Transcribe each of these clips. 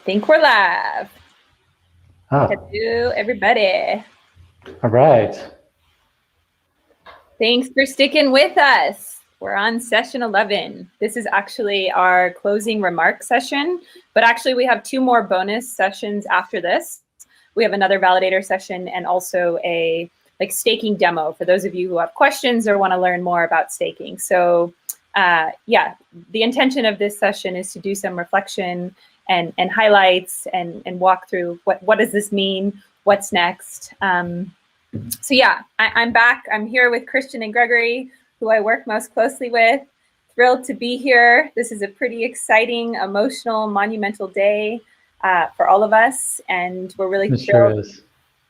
Think we're live. Oh. Hello, everybody. All right. Thanks for sticking with us. We're on session 11. This is actually our closing remarks session, but actually we have 2 more bonus sessions after this. We have another validator session and also a staking demo for those of you who have questions or want to learn more about staking. So yeah, the intention of this session is to do some reflection and highlights and walk through what does this mean, what's next. So yeah, I'm back. I'm here with Christian and Gregory, who I work most closely with. Thrilled to be here. This is a pretty exciting, emotional, monumental day for all of us, and we're really thrilled. Sure is.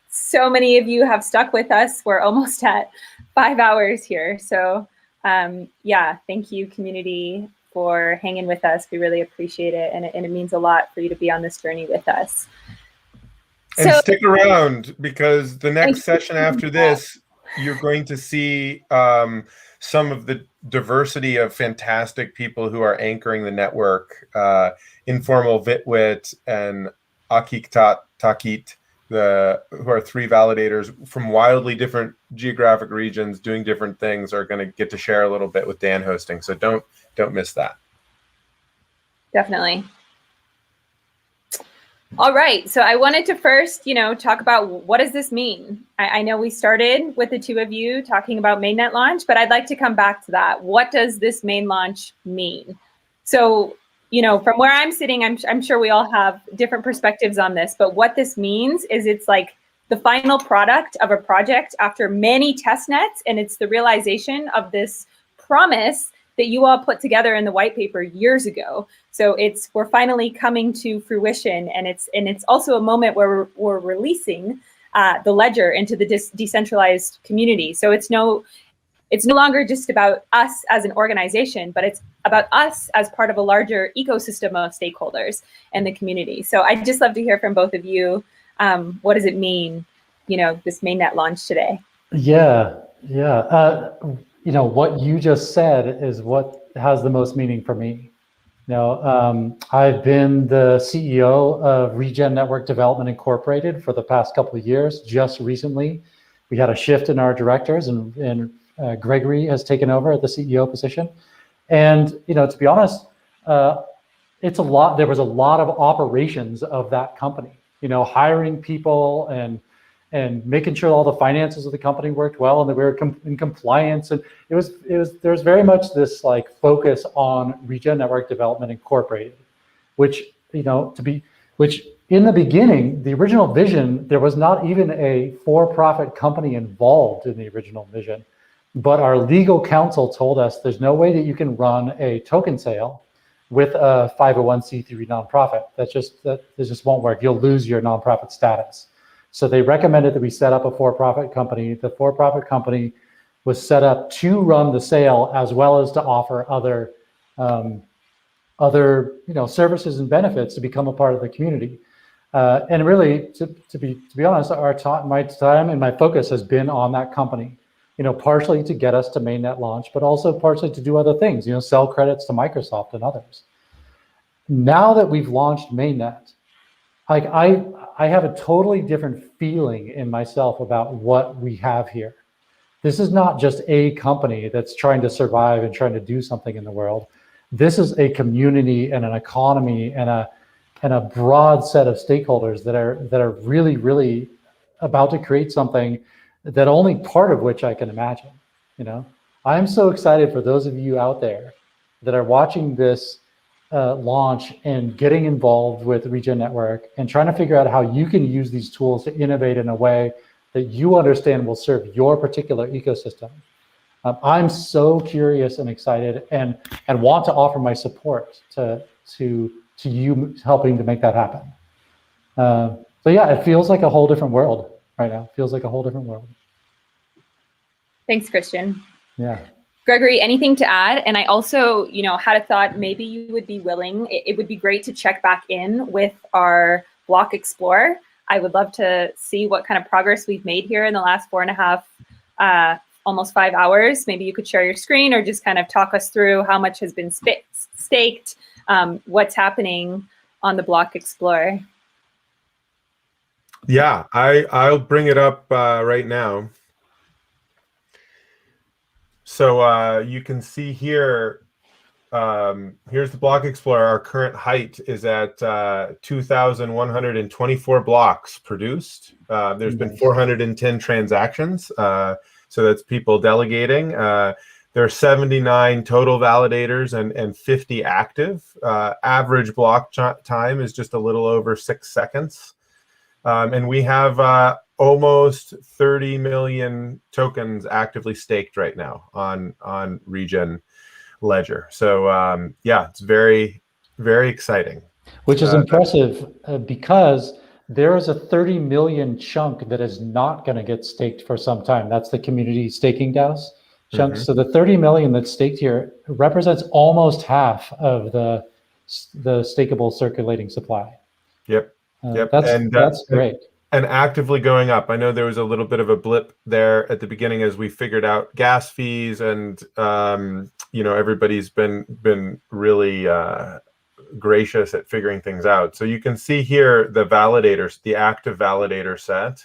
So many of you have stuck with us. We're almost at 5 hours here. So yeah, thank you, community, for hanging with us. We really appreciate it, and it means a lot for you to be on this journey with us. And stick around, because the next session after this, you're going to see some of the diversity of fantastic people who are anchoring the network. Informal Vitwit and Akik Takit, who are 3 validators from wildly different geographic regions doing different things, are going to get to share a little bit with Dan hosting. So don't miss that. Definitely. All right, so I wanted to first, talk about what does this mean? I know we started with the 2 of you talking about mainnet launch, but I'd like to come back to that. What does this main launch mean? So, from where I'm sitting, I'm sure we all have different perspectives on this, but what this means is it's like the final product of a project after many test nets, and it's the realization of this promise that you all put together in the white paper years ago. So we're finally coming to fruition, and it's also a moment where we're releasing the ledger into the decentralized community. So it's no longer just about us as an organization, but it's about us as part of a larger ecosystem of stakeholders and the community. So I'd just love to hear from both of you. What does it mean, this mainnet launch today? Yeah. What you just said is what has the most meaning for me. I've been the CEO of Regen Network Development Incorporated for the past couple of years. Just recently, we had a shift in our directors, and Gregory has taken over at the CEO position. And to be honest, it's a lot. There was a lot of operations of that company. Hiring people and making sure all the finances of the company worked well and that we were in compliance. And there's very much this focus on Regen Network Development Incorporated, which in the beginning, the original vision, there was not even a for-profit company involved in the original vision. But our legal counsel told us there's no way that you can run a token sale with a 501c3 nonprofit. That just won't work. You'll lose your nonprofit status. So they recommended that we set up a for-profit company. The for-profit company was set up to run the sale as well as to offer other services and benefits to become a part of the community. And really, to be honest, my time and my focus has been on that company. Partially to get us to mainnet launch, but also partially to do other things. Sell credits to Microsoft and others. Now that we've launched mainnet, I have a totally different feeling in myself about what we have here. This is not just a company that's trying to survive and trying to do something in the world. This is a community and an economy and a broad set of stakeholders that are really, really about to create something that only part of which I can imagine. I'm so excited for those of you out there that are watching this launch and getting involved with Regen Network and trying to figure out how you can use these tools to innovate in a way that you understand will serve your particular ecosystem. I'm so curious and excited and want to offer my support to you helping to make that happen. So yeah, it feels like a whole different world right now. It feels like a whole different world. Thanks, Christian. Yeah. Gregory, anything to add? And I also, had a thought, maybe you would be willing, it would be great to check back in with our Block Explorer. I would love to see what kind of progress we've made here in the last 4.5, almost 5 hours. Maybe you could share your screen or just kind of talk us through how much has been staked, what's happening on the Block Explorer? Yeah, I'll bring it up right now. So you can see here, here's the Block Explorer. Our current height is at 2,124 blocks produced. There's been 410 transactions. So that's people delegating. There are 79 total validators and 50 active. Average block time is just a little over 6 seconds. And we have almost 30 million tokens actively staked right now on Regen Ledger. So yeah, it's very, very exciting. Which is impressive because there is a 30 million chunk that is not going to get staked for some time. That's the community staking DAOs chunk. So the 30 million that's staked here represents almost half of the stakeable circulating supply. Yep. That's great. And actively going up. I know there was a little bit of a blip there at the beginning as we figured out gas fees, and everybody's been really gracious at figuring things out. So you can see here the validators, the active validator set.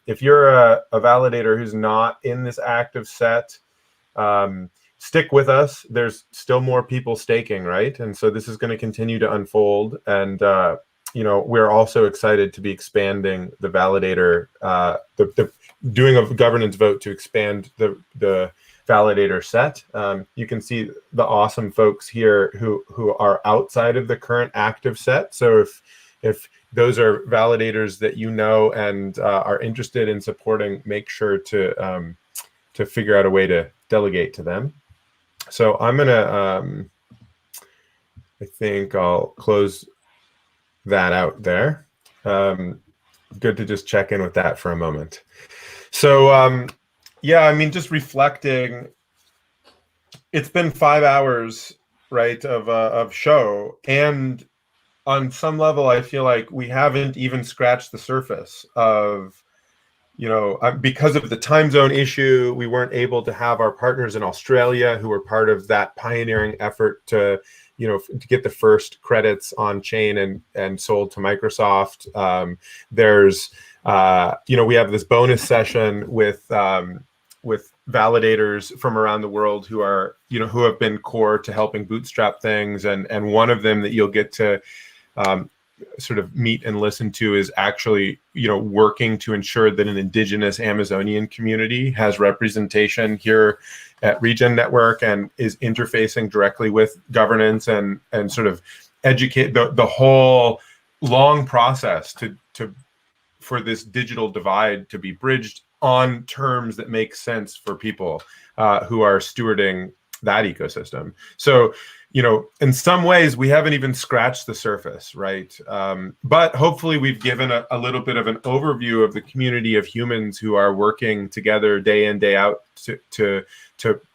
If you're a validator who's not in this active set, stick with us. There's still more people staking, right? And so this is going to continue to unfold. And we're also excited to be expanding the validator, doing a governance vote to expand the validator set. You can see the awesome folks here who are outside of the current active set. So if those are validators that you know and are interested in supporting, make sure to figure out a way to delegate to them. So I'm gonna, I think I'll close that out there. Good to just check in with that for a moment. So yeah, I mean, just reflecting, it's been 5 hours, right, of show, and on some level I feel like we haven't even scratched the surface of, because of the time zone issue, we weren't able to have our partners in Australia who were part of that pioneering effort to get the first credits on chain and sold to Microsoft. There's, we have this bonus session with validators from around the world who are, who have been core to helping bootstrap things. And one of them that you'll get to sort of meet and listen to is actually, working to ensure that an indigenous Amazonian community has representation here at Regen Network and is interfacing directly with governance and sort of educate the whole long process for this digital divide to be bridged on terms that make sense for people who are stewarding that ecosystem. So, in some ways we haven't even scratched the surface, right? But hopefully we've given a little bit of an overview of the community of humans who are working together day in, day out to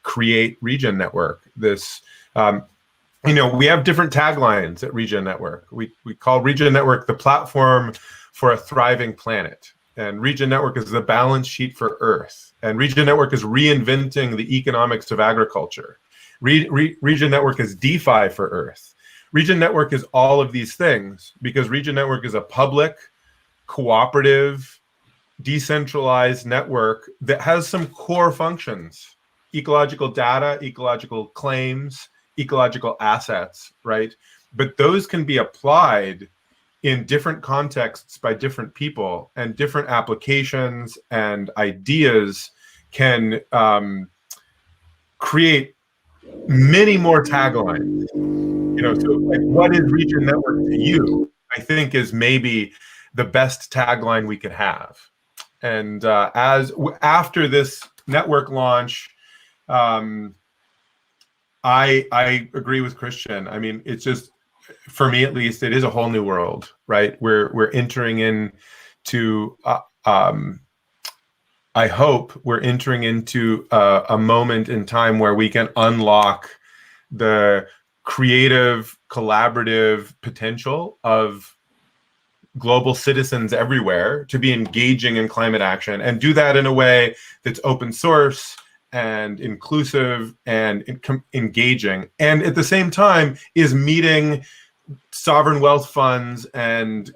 create Regen Network. This, we have different taglines at Regen Network. We call Regen Network the platform for a thriving planet. And Regen Network is the balance sheet for Earth. And Regen Network is reinventing the economics of agriculture. Regen Network is DeFi for Earth. Regen Network is all of these things because Regen Network is a public, cooperative, decentralized network that has some core functions: ecological data, ecological claims, ecological assets, right? But those can be applied in different contexts by different people, and different applications and ideas can create many more taglines. So like, what is Regen Network to you, I think is maybe the best tagline we could have. And after this network launch, I agree with Christian. I mean, it's just, for me at least, it is a whole new world, right? We're entering into I hope we're entering into a moment in time where we can unlock the creative, collaborative potential of global citizens everywhere to be engaging in climate action, and do that in a way that's open source and inclusive and engaging, and at the same time is meeting sovereign wealth funds and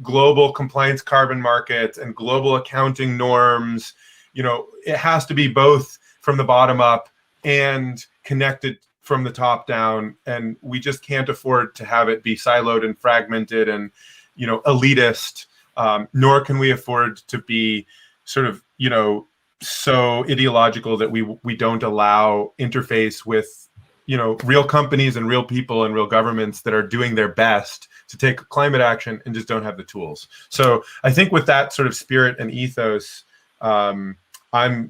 global compliance carbon markets and global accounting norms. It has to be both from the bottom up and connected from the top down, and we just can't afford to have it be siloed and fragmented and elitist, nor can we afford to be sort of so ideological that we don't allow interface with real companies and real people and real governments that are doing their best to take climate action and just don't have the tools. So I think with that sort of spirit and ethos, I'm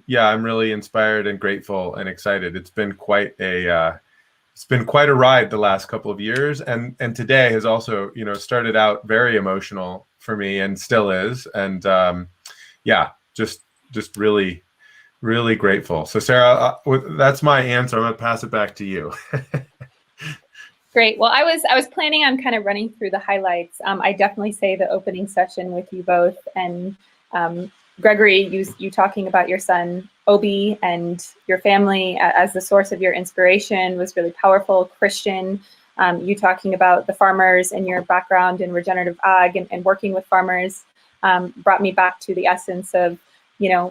really inspired and grateful and excited. It's been quite a ride the last couple of years, and today has also started out very emotional for me and still is, and just really, really grateful. So Sarah, that's my answer. I'm going to pass it back to you. Great. Well, I was planning on kind of running through the highlights. I definitely say the opening session with you both, and Gregory, you talking about your son Obi and your family as the source of your inspiration was really powerful. Christian, you talking about the farmers and your background in regenerative ag and working with farmers brought me back to the essence of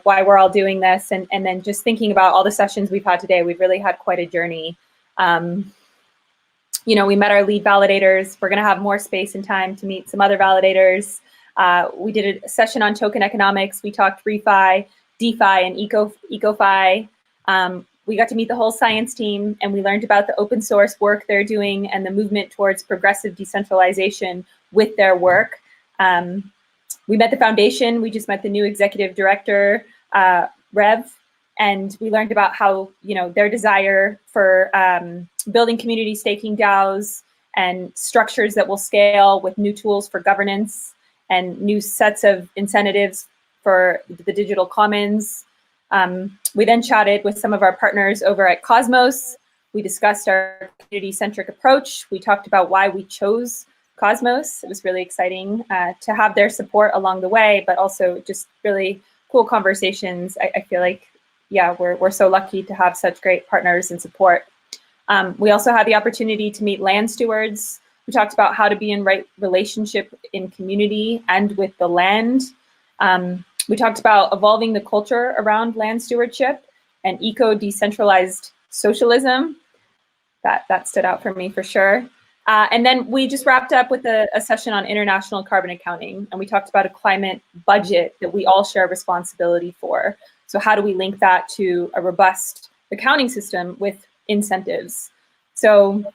why we're all doing this, and then just thinking about all the sessions we've had today. We've really had quite a journey. We met our lead validators. We're going to have more space and time to meet some other validators. We did a session on token economics. We talked ReFi, DeFi, and EcoFi. We got to meet the whole science team, and we learned about the open source work they're doing and the movement towards progressive decentralization with their work. We met the foundation. We just met the new executive director, Rev, and we learned about how their desire for building community staking DAOs and structures that will scale with new tools for governance and new sets of incentives for the digital commons. We then chatted with some of our partners over at Cosmos. We discussed our community-centric approach. We talked about why we chose Cosmos. It was really exciting to have their support along the way, but also just really cool conversations. I feel like, we're so lucky to have such great partners and support. We also had the opportunity to meet land stewards. We talked about how to be in right relationship in community and with the land. We talked about evolving the culture around land stewardship and eco-decentralized socialism. That stood out for me for sure. And then we just wrapped up with a session on international carbon accounting, and we talked about a climate budget that we all share responsibility for. So how do we link that to a robust accounting system with incentives? So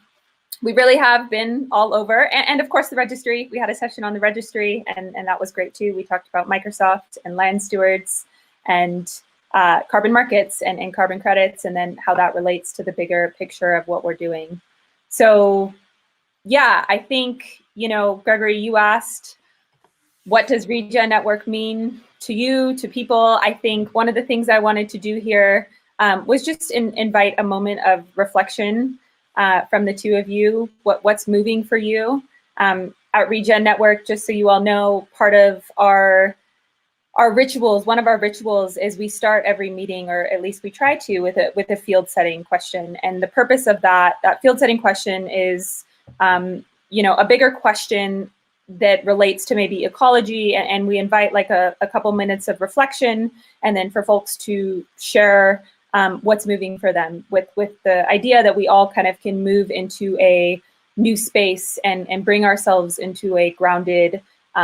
we really have been all over. And of course, the registry, we had a session on the registry, and that was great too. We talked about Microsoft and land stewards and carbon markets and carbon credits, and then how that relates to the bigger picture of what we're doing. So I think, Gregory, you asked, what does Regen Network mean to you, to people? I think one of the things I wanted to do here was just invite a moment of reflection from the two of you, what's moving for you. At Regen Network, just so you all know, part of our rituals, one of our rituals is we start every meeting, or at least we try to, with a field setting question. And the purpose of that field setting question is a bigger question that relates to maybe ecology, and we invite like a couple minutes of reflection, and then for folks to share what's moving for them, with the idea that we all kind of can move into a new space and bring ourselves into a grounded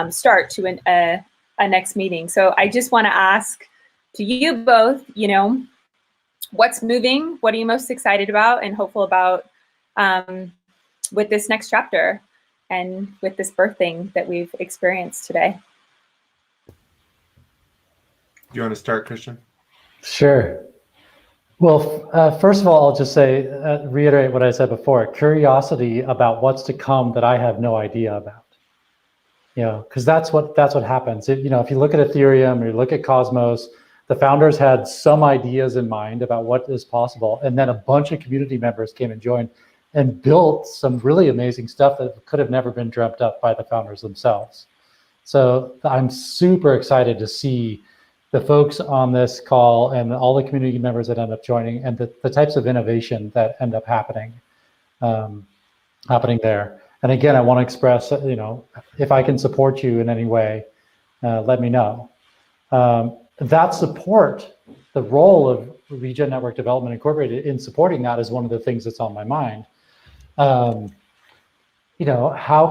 start to a next meeting. So I just want to ask to you both, what's moving? What are you most excited about and hopeful about with this next chapter and with this birthing that we've experienced today? Do you want to start, Christian? Sure. Well, first of all, I'll just say, reiterate what I said before, curiosity about what's to come that I have no idea about. Because that's what happens. If you look at Ethereum or you look at Cosmos, the founders had some ideas in mind about what is possible, and then a bunch of community members came and joined and built some really amazing stuff that could have never been dreamt up by the founders themselves. So I'm super excited to see the folks on this call and all the community members that end up joining, and the types of innovation that end up happening there. And again, I want to express, if I can support you in any way, let me know. That support, the role of Regen Network Development Incorporated in supporting that is one of the things that's on my mind. How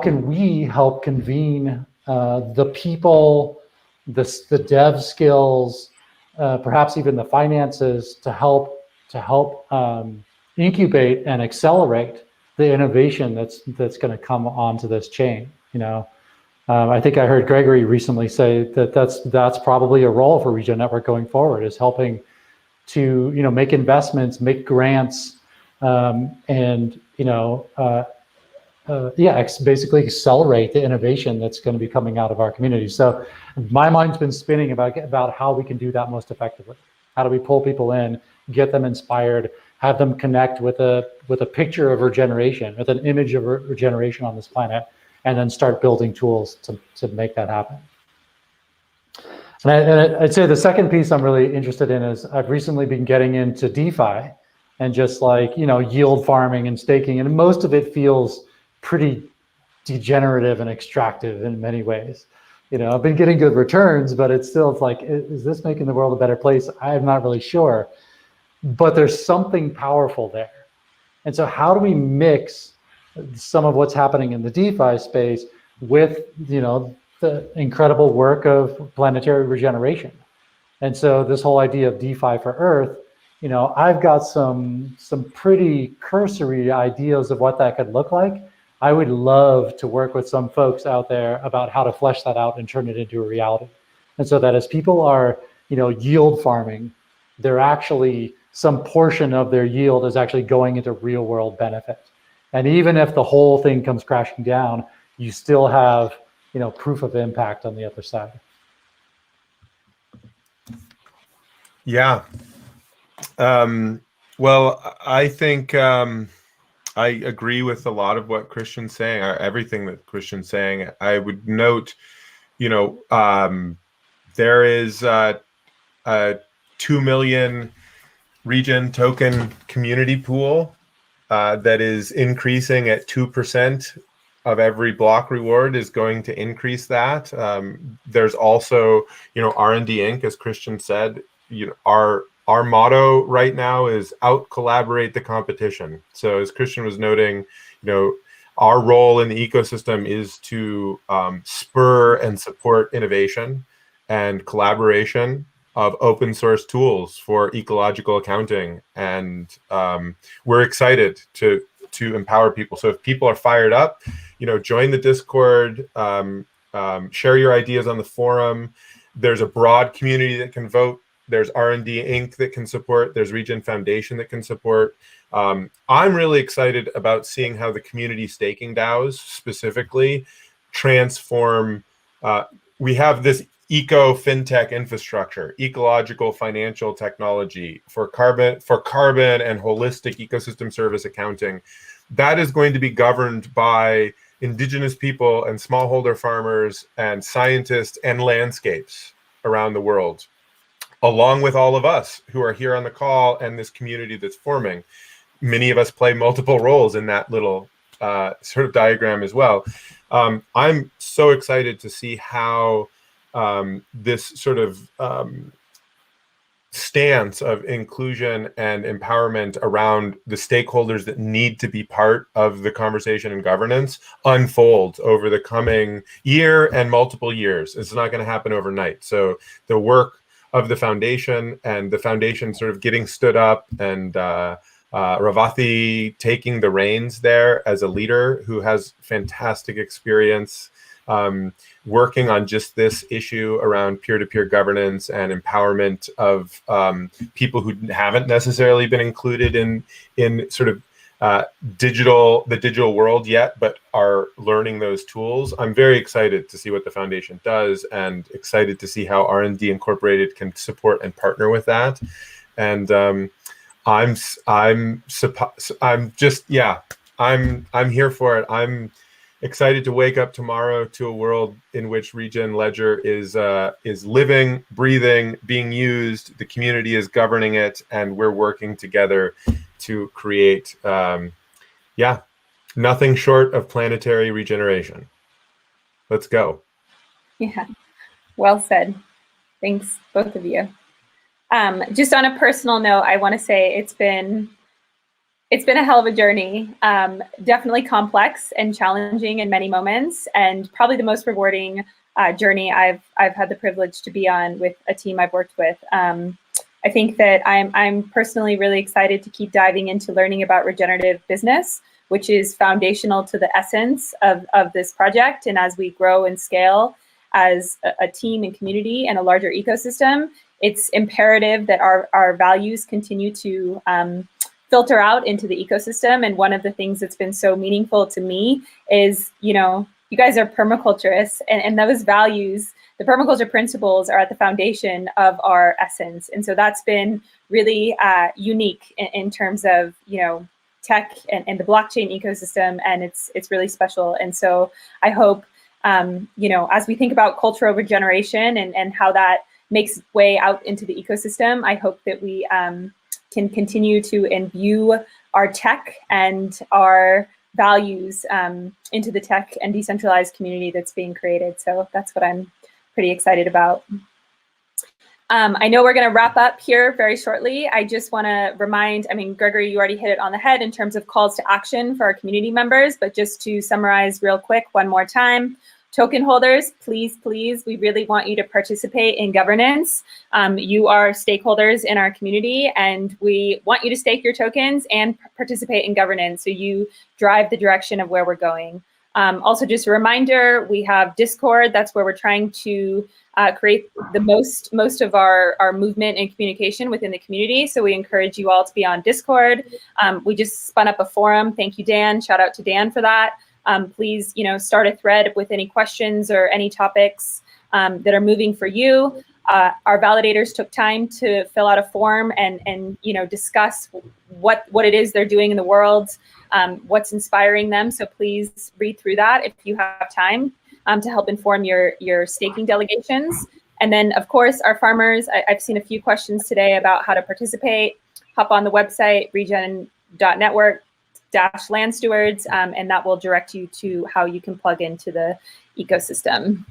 can we help convene the people, the dev skills, perhaps even the finances to help incubate and accelerate the innovation that's going to come onto this chain. I think I heard Gregory recently say that that's probably a role for Regen Network going forward, is helping to make investments, make grants, and basically accelerate the innovation that's going to be coming out of our community. So my mind's been spinning about how we can do that most effectively. How do we pull people in, get them inspired, have them connect with a picture of regeneration, with an image of regeneration on this planet, and then start building tools to make that happen. And I'd say the second piece I'm really interested in is I've recently been getting into DeFi and just yield farming and staking, and most of it feels pretty degenerative and extractive in many ways. I've been getting good returns, but it's like, is this making the world a better place? I'm not really sure, but there's something powerful there. And so how do we mix some of what's happening in the DeFi space with, the incredible work of planetary regeneration? And so this whole idea of DeFi for Earth, I've got some pretty cursory ideas of what that could look like. I would love to work with some folks out there about how to flesh that out and turn it into a reality. And so that as people are, yield farming, they're actually, some portion of their yield is actually going into real world benefit. And even if the whole thing comes crashing down, you still have, proof of impact on the other side. Yeah. Well, I think I agree with a lot of what Christian's saying, or everything that Christian's saying. I would note, there is a 2 million Regen token community pool that is increasing at 2% of every block reward is going to increase that. There's also, R&D Inc., as Christian said, our motto right now is out collaborate the competition. So as Christian was noting, our role in the ecosystem is to spur and support innovation and collaboration of open source tools for ecological accounting. And we're excited to empower people. So if people are fired up, join the Discord, share your ideas on the forum. There's a broad community that can vote. There's R&D Inc. that can support. There's Regen Foundation that can support. I'm really excited about seeing how the community staking DAOs specifically transform. We have this eco fintech infrastructure, ecological financial technology for carbon and holistic ecosystem service accounting. That is going to be governed by indigenous people and smallholder farmers and scientists and landscapes around the world, along with all of us who are here on the call and this community that's forming. Many of us play multiple roles in that little sort of diagram as well. I'm so excited to see how this sort of stance of inclusion and empowerment around the stakeholders that need to be part of the conversation and governance unfolds over the coming year and multiple years. It's not going to happen overnight. So the work of the foundation and the foundation sort of getting stood up, and Ravathi taking the reins there as a leader who has fantastic experience working on just this issue around peer-to-peer governance and empowerment of people who haven't necessarily been included in sort of the digital world yet, but are learning those tools. I'm very excited to see what the foundation does, and excited to see how R&D Incorporated can support and partner with that. And I'm here for it. I'm excited to wake up tomorrow to a world in which Regen Ledger is living, breathing, being used. The community is governing it, and we're working together to create, Nothing short of planetary regeneration. Let's go. Yeah, well said. Thanks, both of you. Just on a personal note, I want to say it's been a hell of a journey. Definitely complex and challenging in many moments, and probably the most rewarding journey I've had the privilege to be on with a team I've worked with. I think that I'm personally really excited to keep diving into learning about regenerative business, which is foundational to the essence of this project. And as we grow and scale as a team and community and a larger ecosystem, it's imperative that our values continue to filter out into the ecosystem. And one of the things that's been so meaningful to me is, you guys are permaculturists, and those values, the permaculture principles, are at the foundation of our essence. And so that's been really unique in terms of, tech and the blockchain ecosystem, and it's really special. And so I hope, as we think about cultural regeneration and how that makes way out into the ecosystem, I hope that we can continue to imbue our tech and our values into the tech and decentralized community that's being created. So that's what I'm pretty excited about. I know we're going to wrap up here very shortly. I just want to remind, Gregory, you already hit it on the head in terms of calls to action for our community members, but just to summarize real quick one more time. Token holders, please, we really want you to participate in governance. You are stakeholders in our community, and we want you to stake your tokens and participate in governance so you drive the direction of where we're going. Also, just a reminder, we have Discord. That's where we're trying to create the most of our movement and communication within the community. So we encourage you all to be on Discord. We just spun up a forum. Thank you, Dan. Shout out to Dan for that. Please, start a thread with any questions or any topics that are moving for you. Our validators took time to fill out a form and discuss what it is they're doing in the world, what's inspiring them. So please read through that if you have time to help inform your staking delegations. And then, of course, our farmers. I've seen a few questions today about how to participate. Hop on the website, regen.network/land stewards, and that will direct you to how you can plug into the ecosystem.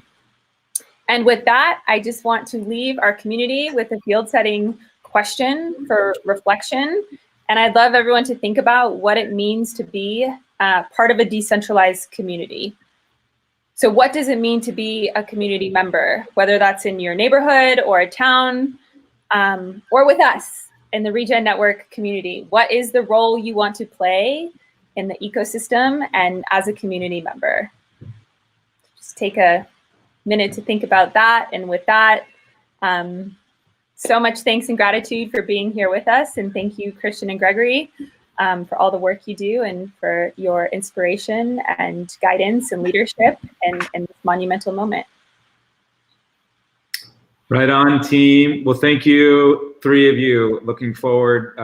And with that, I just want to leave our community with a field setting question for reflection. And I'd love everyone to think about what it means to be part of a decentralized community. So what does it mean to be a community member, whether that's in your neighborhood or a town, or with us in the Regen Network community? What is the role you want to play in the ecosystem and as a community member? Just take a minute to think about that. And with that, so much thanks and gratitude for being here with us. And thank you, Christian and Gregory, for all the work you do and for your inspiration and guidance and leadership in this monumental moment. Right on, team. Well, thank you, three of you. Looking forward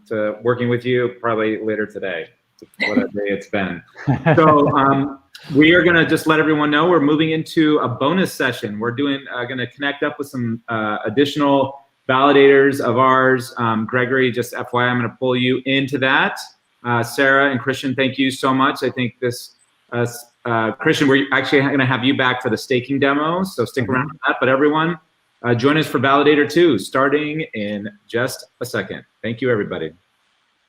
to working with you probably later today. What a day it's been. So we are going to just let everyone know we're moving into a bonus session. We're going to connect up with some additional validators of ours. Gregory, just FYI, I'm going to pull you into that. Sarah and Christian, thank you so much. I think this, Christian, we're actually going to have you back for the staking demo, so stick around for that. But everyone, join us for Validator 2, starting in just a second. Thank you, everybody.